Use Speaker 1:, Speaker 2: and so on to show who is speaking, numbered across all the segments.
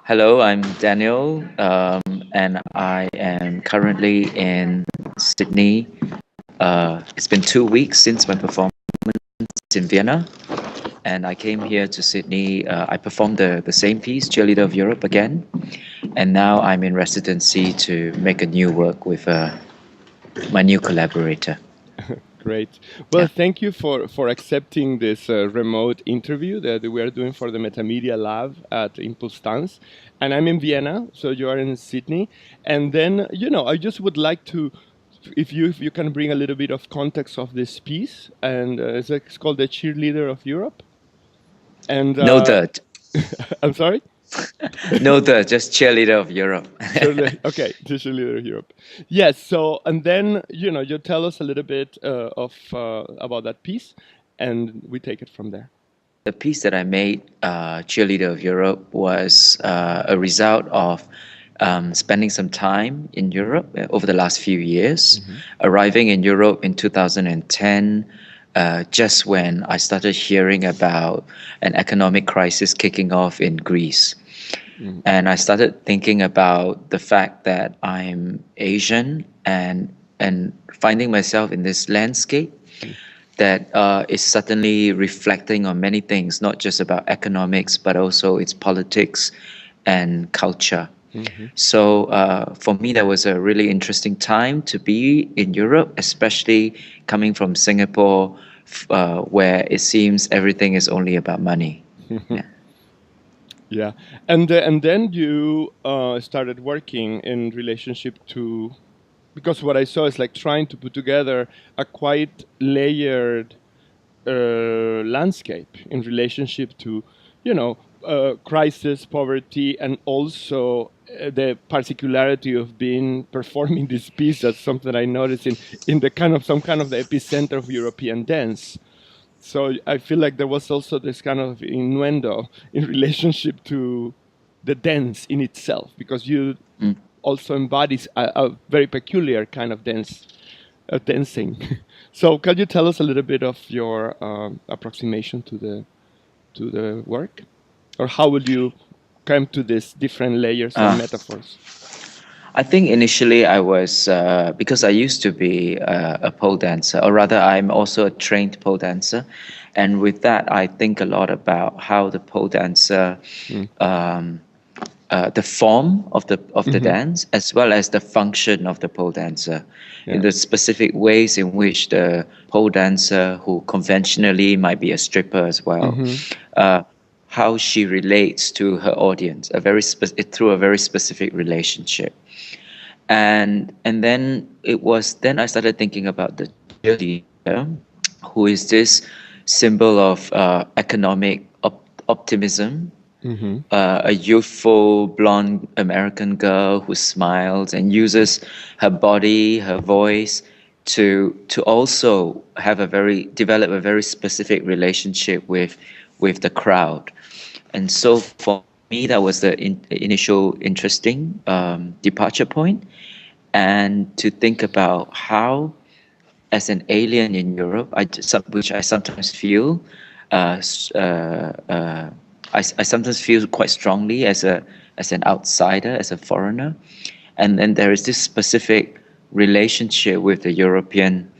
Speaker 1: Hello, I'm Daniel, and I am currently in Sydney. It's been 2 weeks since my performance in Vienna, and I came here to Sydney. I performed the same piece, Cheerleader of Europe, again, and now I'm in residency to make a new work with my new collaborator.
Speaker 2: Great. Well,
Speaker 1: Yeah.
Speaker 2: thank you for accepting this remote interview that we are doing for the Metamedia Lab at ImPulstanz. And I'm in Vienna, so you are in Sydney. And then, I just would like to, if you can bring a little bit of context of this piece. And it's called the Cheerleader of Europe. And
Speaker 1: No dirt,
Speaker 2: I'm sorry?
Speaker 1: no dirt, just Cheerleader of Europe.
Speaker 2: Surely, okay, the Cheerleader of Europe. Yes. So, and then you tell us a little bit of about that piece, and we take it from there.
Speaker 1: The piece that I made, Cheerleader of Europe, was a result of spending some time in Europe over the last few years. Arriving in Europe in 2010, just when I started hearing about an economic crisis kicking off in Greece. And I started thinking about the fact that I'm Asian and finding myself in this landscape that is suddenly reflecting on many things, not just about economics, but also its politics and culture. So for me, that was a really interesting time to be in Europe, especially coming from Singapore, where it seems everything is only about money. Yeah.
Speaker 2: Yeah, and then you started working in relationship to, because what I saw is like trying to put together a quite layered landscape in relationship to, crisis, poverty, and also the particularity of being performing this piece. That's something I noticed in the kind of some kind of the epicenter of European dance. So I feel like there was also this kind of innuendo in relationship to the dance in itself, because you
Speaker 1: Mm.
Speaker 2: also embodies a very peculiar kind of dancing. So can you tell us a little bit of your approximation to the work, or how would you come to these different layers and
Speaker 1: Uh,
Speaker 2: metaphors?
Speaker 1: I think initially I was, because I used to be a pole dancer, or rather, I'm also a trained pole dancer. And with that, I think a lot about how the pole dancer,
Speaker 2: Mm.
Speaker 1: um, the form of the
Speaker 2: Hmm.
Speaker 1: dance, as well as the function of the pole dancer, in
Speaker 2: Yeah.
Speaker 1: the specific ways in which the pole dancer, who conventionally might be a stripper as well,
Speaker 2: Hmm.
Speaker 1: uh, how she relates to her audience, through a very specific relationship. And then it was then I started thinking about the cheerleader, who is this symbol of economic optimism,
Speaker 2: Hmm.
Speaker 1: a youthful blonde American girl who smiles and uses her body, her voice to also develop a very specific relationship with the crowd. And so for me, that was the initial interesting departure point, and to think about how, as an alien in Europe, which I sometimes feel, uh, s- uh, uh, I sometimes feel quite strongly as an outsider, as a foreigner, and then there is this specific relationship with the European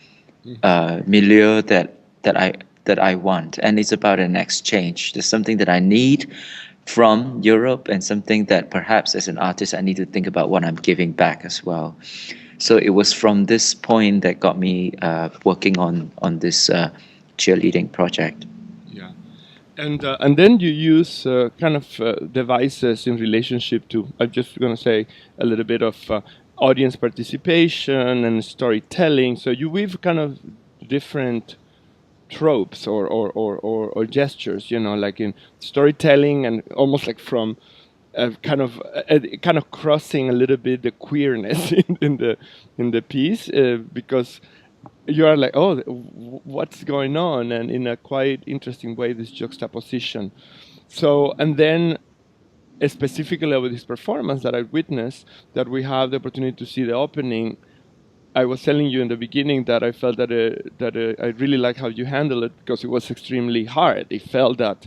Speaker 1: milieu that I that I want, and it's about an exchange. There's something that I need from Europe, and something that perhaps as an artist I need to think about what I'm giving back as well. So it was from this point that got me working on this cheerleading project.
Speaker 2: Yeah. And then you use kind of devices in relationship to, I'm just going to say a little bit of audience participation and storytelling. So you weave kind of different tropes or gestures, like in storytelling, and almost like from kind of crossing a little bit the queerness in the piece, because you are like, oh, what's going on, and in a quite interesting way, this juxtaposition. So, and then specifically with this performance that I witnessed, that we have the opportunity to see the opening. I was telling you in the beginning that I felt that I really like how you handle it, because it was extremely hard. It felt that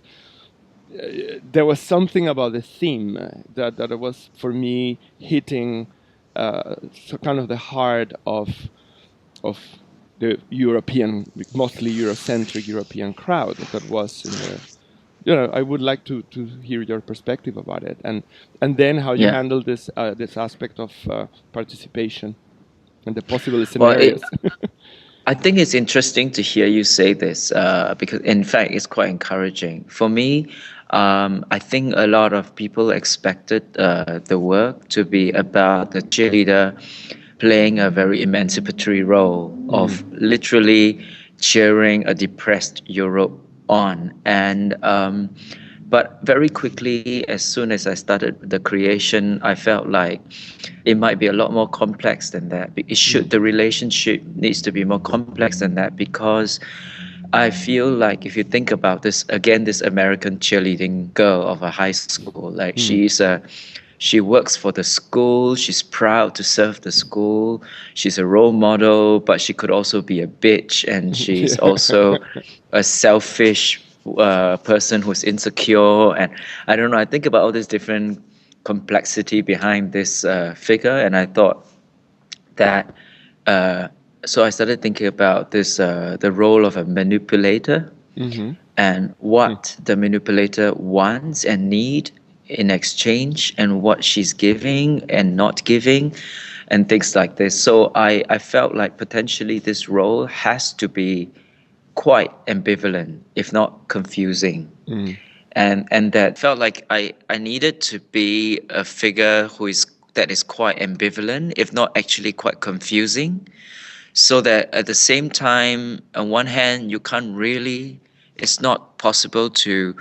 Speaker 2: there was something about the theme that was for me hitting so kind of the heart of the European, mostly Eurocentric European crowd that was in the. I would like to hear your perspective about it, and then how you
Speaker 1: Yeah.
Speaker 2: handle this aspect of participation and the possible
Speaker 1: Well,
Speaker 2: scenarios.
Speaker 1: I think it's interesting to hear you say this because, in fact, it's quite encouraging. For me, I think a lot of people expected the work to be about the cheerleader playing a very emancipatory role of literally cheering a depressed Europe on. But very quickly, as soon as I started the creation, I felt like it might be a lot more complex than that. The relationship needs to be more complex than that because I feel like if you think about this again, this American cheerleading girl of a high school, like she works for the school. She's proud to serve the school. She's a role model, but she could also be a bitch, and she's also a selfish person who's insecure. And I don't know. I think about all this different complexity behind this figure, and I thought that. Uh, so I started thinking about this, the role of a manipulator,
Speaker 2: Hmm.
Speaker 1: and what the manipulator wants and need in exchange, and what she's giving and not giving, and things like this. So I felt like potentially this role has to be quite ambivalent, if not confusing. And that felt like I needed to be a figure that is quite ambivalent, if not actually quite confusing, so that at the same time, on one hand, you can't really, it's not possible to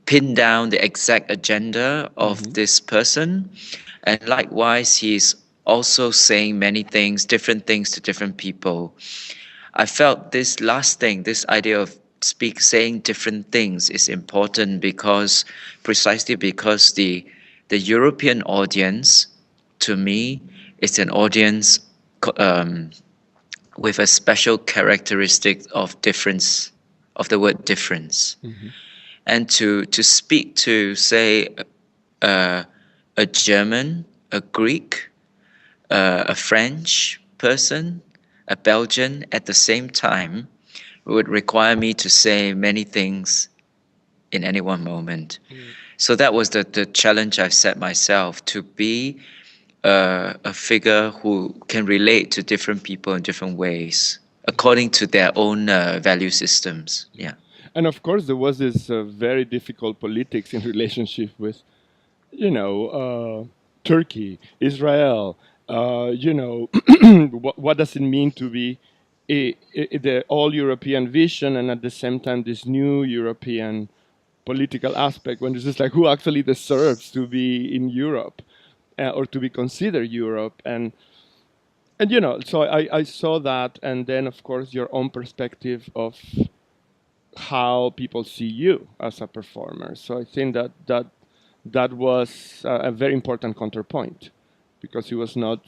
Speaker 1: pin down the exact agenda of this person. And likewise, he's also saying many things, different things to different people. I felt this last thing, this idea of saying different things is important because precisely because the European audience, to me, is an audience um, with a special characteristic of difference, of the word difference. And to speak to, say, uh, a German, a Greek, a French person, a Belgian at the same time would require me to say many things in any one moment. So that was the challenge I've set myself, to be a figure who can relate to different people in different ways according to their own value systems. Yeah.
Speaker 2: And of course, there was this very difficult politics in relationship with, Turkey, Israel. What does it mean to be the all European vision, and at the same time this new European political aspect, when it's just like who actually deserves to be in Europe, or to be considered Europe, and so I saw that, and then of course your own perspective of how people see you as a performer. So I think that was a very important counterpoint, because it was not,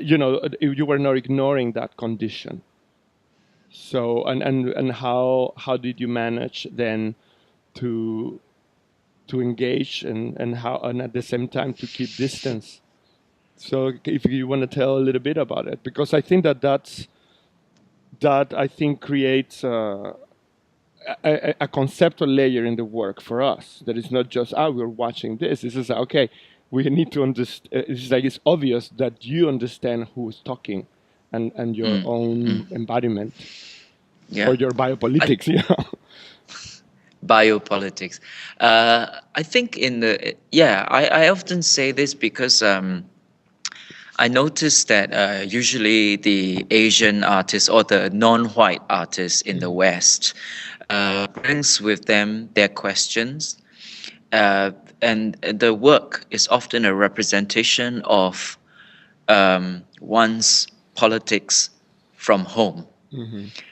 Speaker 2: you were not ignoring that condition. So and how did you manage then to engage, and at the same time to keep distance? So if you want to tell a little bit about it, because I think that I think creates a conceptual layer in the work for us, that is not just we're watching this. This is okay. We need to understand. It's like it's obvious that you understand who's talking, and your own embodiment, or
Speaker 1: Yeah.
Speaker 2: your
Speaker 1: I,
Speaker 2: biopolitics.
Speaker 1: biopolitics. I think I often say this because I noticed that usually the Asian artists or the non-white artists in the West brings with them their questions, uh, and the work is often a representation of one's politics from home.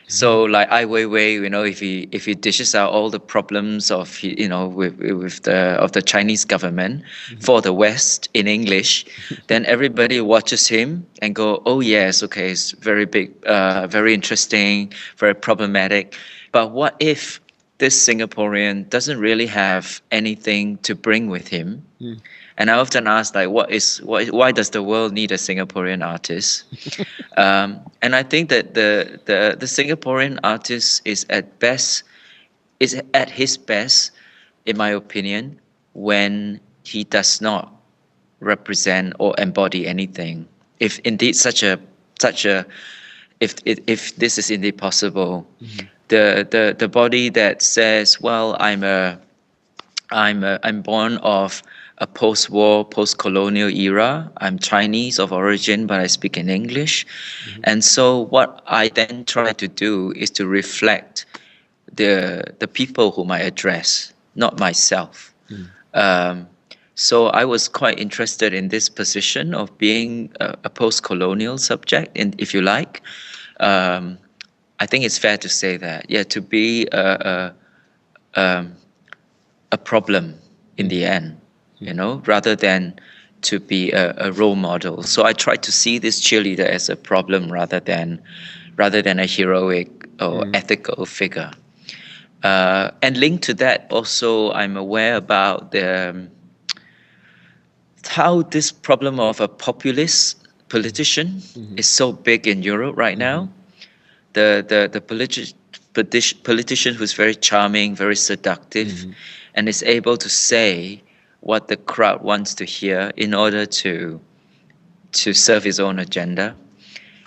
Speaker 1: So like Ai Weiwei, if he dishes out all the problems of with the Chinese government for the West in English, then everybody watches him and go, oh yes, okay, it's very big, very interesting, very problematic. But what if this Singaporean doesn't really have anything to bring with him. And I often ask, like, why does the world need a Singaporean artist? And I think that the Singaporean artist is at his best, in my opinion, when he does not represent or embody anything. If indeed such a if this is indeed possible, the body that says, well, I'm born of a post-war, post-colonial era. I'm Chinese of origin, but I speak in English. And so what I then try to do is to reflect the people whom I address, not myself. Um, so I was quite interested in this position of being a post-colonial subject, if you like. I think it's fair to say that, yeah, to be a problem in the end, rather than to be a role model. So I try to see this cheerleader as a problem rather than a heroic or ethical figure. And linked to that, also, I'm aware about how this problem of a populist politician is so big in Europe right now. The politician who's very charming, very seductive, and is able to say what the crowd wants to hear in order to serve his own agenda.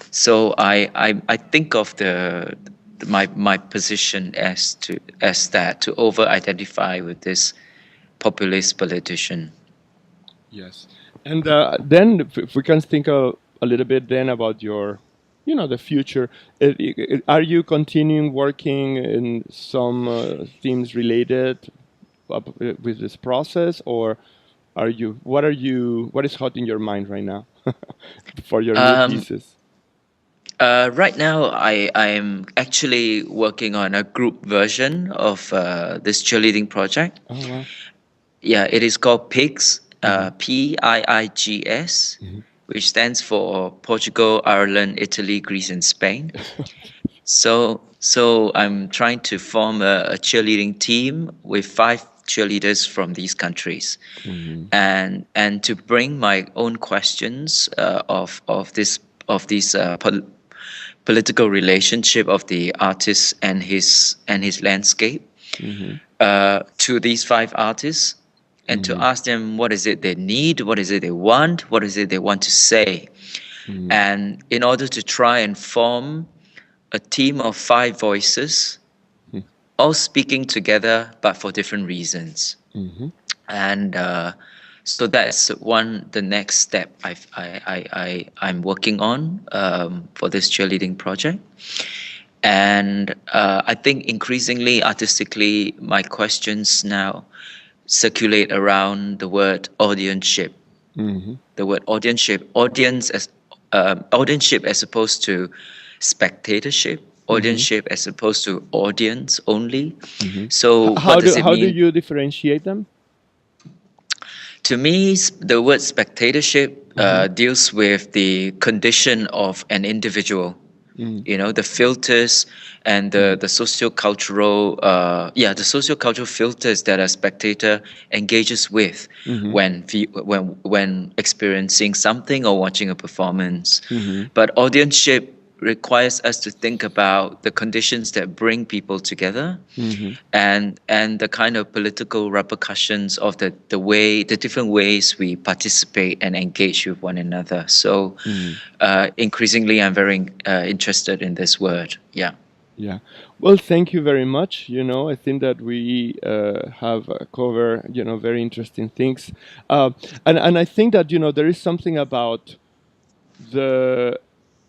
Speaker 1: So I think of my position as that, to over-identify with this populist politician.
Speaker 2: Yes. And then if we can think a little bit then about your, the future. Are you continuing working in some themes related with this process, or what is hot in your mind right now for your new pieces?
Speaker 1: Right now, I am actually working on a group version of this cheerleading project.
Speaker 2: Oh, wow.
Speaker 1: Yeah, it is called PIGS, PIIGS, which stands for Portugal, Ireland, Italy, Greece, and Spain. So I'm trying to form a cheerleading team with 5 cheerleaders from these countries, and to bring my own questions of these political relationship of the artist and his landscape to these 5 artists, and to ask them what is it they need, what is it they want, what is it they want to say, and in order to try and form a team of 5 voices, all speaking together but for different reasons. And so that's the next step I'm working on for this cheerleading project. And I think increasingly artistically, my questions now circulate around the word audienceship. The word audienceship, audienceship as opposed to spectatorship, audienceship as opposed to audience only. So
Speaker 2: how
Speaker 1: what does it
Speaker 2: do
Speaker 1: mean?
Speaker 2: you differentiate them?
Speaker 1: To me, the word spectatorship deals with the condition of an individual. The filters and the socio-cultural, the socio-cultural filters that a spectator engages with when experiencing something or watching a performance. But audienceship requires us to think about the conditions that bring people together, and the kind of political repercussions of the different ways we participate and engage with one another. So increasingly I'm very interested in this word.
Speaker 2: Yeah. Well, thank you very much. I think that we have covered, very interesting things. And I think that, there is something about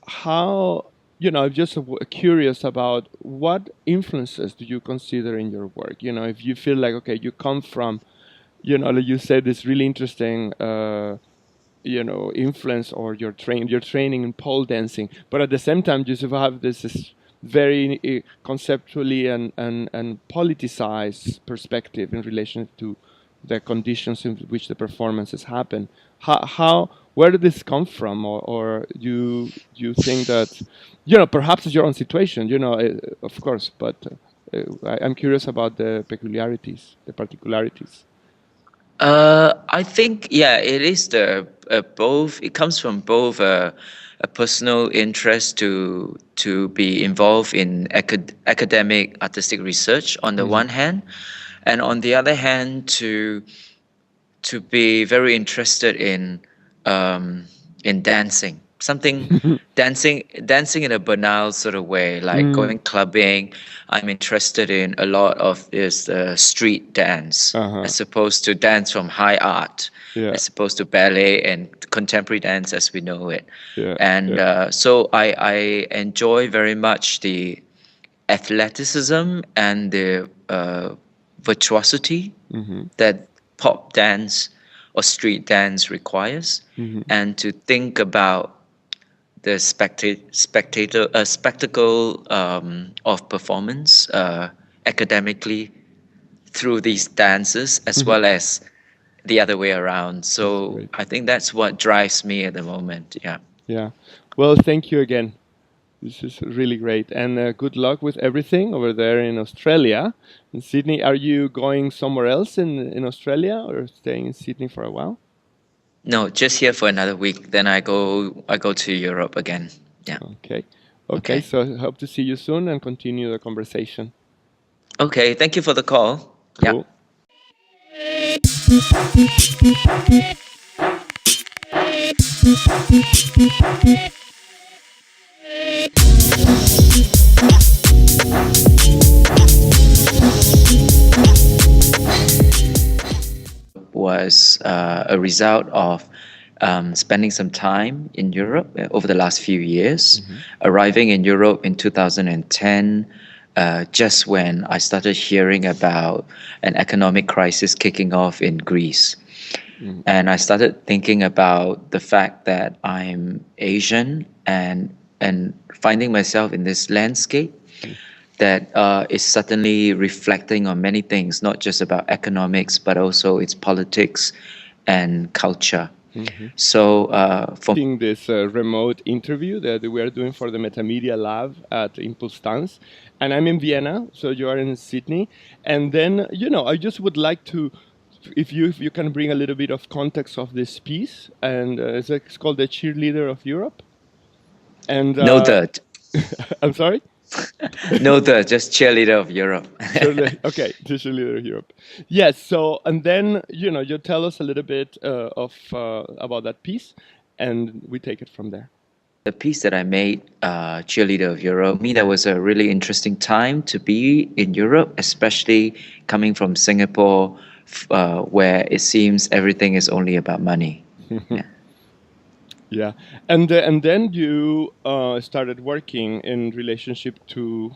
Speaker 2: how, I'm just curious about what influences do you consider in your work? If you feel like, okay, you come from, like you said, this really interesting, influence, or your training in pole dancing, but at the same time, you have this very conceptually and politicized perspective in relation to the conditions in which the performances happen. Where did this come from, or you think that perhaps it's your own situation, of course, but I'm curious about the peculiarities, the particularities.
Speaker 1: I think, yeah, it is the both. It comes from both a personal interest to be involved in academic artistic research on the one hand, and on the other hand to be very interested in dancing. Something dancing in a banal sort of way, like
Speaker 2: Mm.
Speaker 1: going clubbing. I'm interested in a lot of this street dance,
Speaker 2: Uh-huh.
Speaker 1: as opposed to dance from high art,
Speaker 2: Yeah.
Speaker 1: as opposed to ballet and contemporary dance as we know it.
Speaker 2: Yeah.
Speaker 1: And
Speaker 2: Yeah.
Speaker 1: so I enjoy very much the athleticism and the virtuosity
Speaker 2: Mm-hmm.
Speaker 1: that pop dance or street dance requires,
Speaker 2: Mm-hmm.
Speaker 1: and to think about the spectacle of performance academically through these dances, as well as the other way around.
Speaker 2: That's
Speaker 1: So
Speaker 2: great.
Speaker 1: I think that's what drives me at the moment. Yeah.
Speaker 2: Yeah. Well, thank you again. This is really great. And good luck with everything over there in Australia. In Sydney, are you going somewhere else in Australia or staying in Sydney for a while?
Speaker 1: No, just here for another week. Then I go to Europe again. Yeah.
Speaker 2: Okay. Okay.
Speaker 1: Okay.
Speaker 2: So hope to see you soon and continue the conversation.
Speaker 1: Okay. Thank you for the call. Yeah.
Speaker 2: Cool.
Speaker 1: Was a result of spending some time in Europe over the last few years, arriving in Europe in 2010, just when I started hearing about an economic crisis kicking off in Greece. And I started thinking about the fact that I'm Asian and finding myself in this landscape that is suddenly reflecting on many things, not just about economics, but also its politics and culture. So for
Speaker 2: In this remote interview that we are doing for the Metamedia Lab at ImPulstanz, and I'm in Vienna, so you are in Sydney. And then, I just would like to, if you can bring a little bit of context of this piece, and it's called the Cheerleader of Europe. And
Speaker 1: noted,
Speaker 2: I'm sorry.
Speaker 1: noted, just cheerleader of Europe.
Speaker 2: Okay, the Cheerleader of Europe. Yes. So, and then you tell us a little bit about that piece, and we take it from there.
Speaker 1: The piece that I made, Cheerleader of Europe, me, that was a really interesting time to be in Europe, especially coming from Singapore, where it seems everything is only about money. Yeah.
Speaker 2: Yeah, and then you started working in relationship to,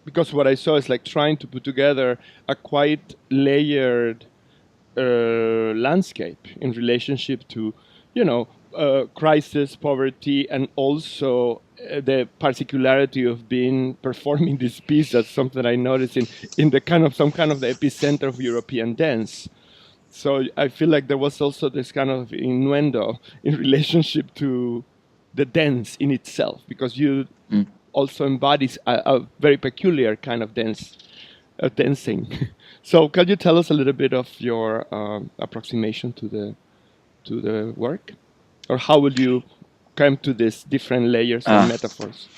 Speaker 2: because what I saw is like trying to put together a quite layered landscape in relationship to, crisis, poverty, and also the particularity of being performing this piece. That's something I noticed in the some kind of the epicenter of European dance. So I feel like there was also this kind of innuendo in relationship to the dance in itself, because you also embodies a very peculiar kind of dancing. So can you tell us a little bit of your approximation to the work, or how would you come to these different layers and metaphors?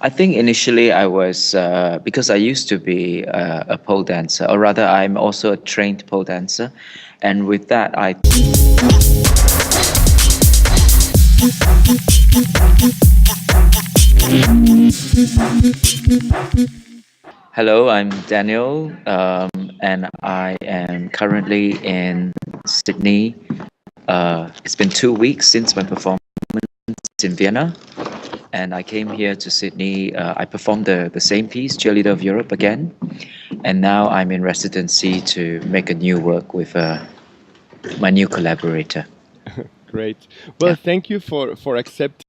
Speaker 1: I think initially I was, because I used to be a pole dancer, or rather, I'm also a trained pole dancer. And with that, Hello, I'm Daniel, and I am currently in Sydney. It's been 2 weeks since my performance in Vienna, and I came here to Sydney. I performed the same piece, Cheerleader of Europe, again, and now I'm in residency to make a new work with my new collaborator.
Speaker 2: Great. Well, thank you for accepting